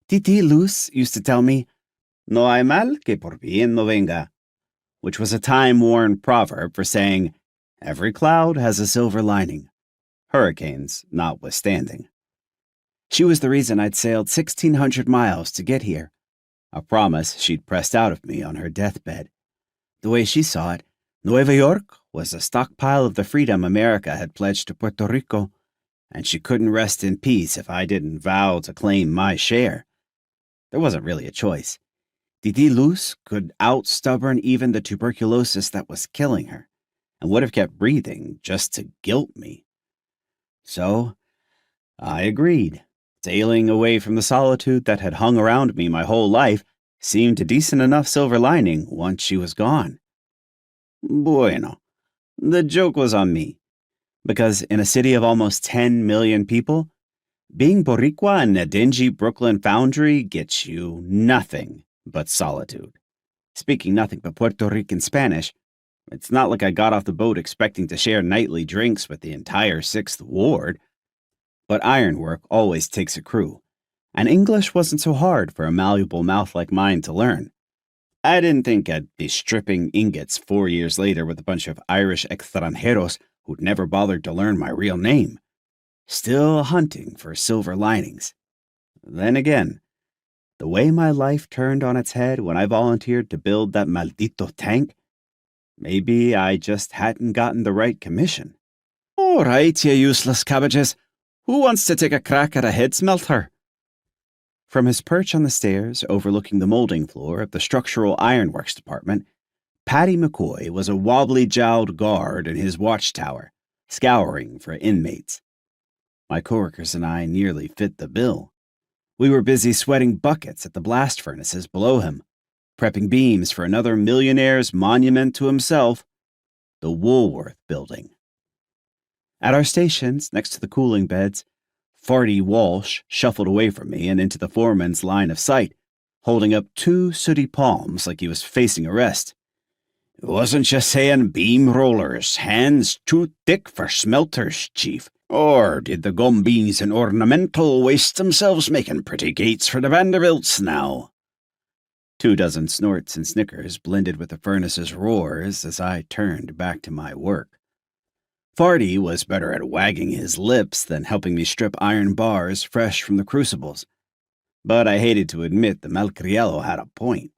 Titi Luz used to tell me, "No hay mal que por bien no venga," which was a time-worn proverb for saying, every cloud has a silver lining, hurricanes notwithstanding. She was the reason I'd sailed 1,600 miles to get here, a promise she'd pressed out of me on her deathbed. The way she saw it, Nueva York was a stockpile of the freedom America had pledged to Puerto Rico, and she couldn't rest in peace if I didn't vow to claim my share. There wasn't really a choice. Didi Luz could out-stubborn even the tuberculosis that was killing her, and would have kept breathing just to guilt me. So, I agreed. Sailing away from the solitude that had hung around me my whole life seemed a decent enough silver lining once she was gone. Bueno, the joke was on me, because in a city of almost 10 million people, being Boricua in a dingy Brooklyn foundry gets you nothing but solitude. Speaking nothing but Puerto Rican Spanish, it's not like I got off the boat expecting to share nightly drinks with the entire 6th Ward. But ironwork always takes a crew, and English wasn't so hard for a malleable mouth like mine to learn. I didn't think I'd be stripping ingots 4 years later with a bunch of Irish extranjeros who'd never bothered to learn my real name. Still hunting for silver linings. Then again, the way my life turned on its head when I volunteered to build that maldito tank, maybe I just hadn't gotten the right commission. All right, you useless cabbages. Who wants to take a crack at a head smelter? From his perch on the stairs overlooking the molding floor of the structural ironworks department, Paddy McCoy was a wobbly-jowled guard in his watchtower, scouring for inmates. My coworkers and I nearly fit the bill. We were busy sweating buckets at the blast furnaces below him, prepping beams for another millionaire's monument to himself, the Woolworth Building. At our stations, next to the cooling beds, Farty Walsh shuffled away from me and into the foreman's line of sight, holding up 2 sooty palms like he was facing arrest. "Wasn't you saying beam rollers, hands too thick for smelters, Chief? Or did the gumbeans and ornamental waste themselves making pretty gates for the Vanderbilts now?" 24 snorts and snickers blended with the furnace's roars as I turned back to my work. Farty was better at wagging his lips than helping me strip iron bars fresh from the crucibles, but I hated to admit the Malcriello had a point.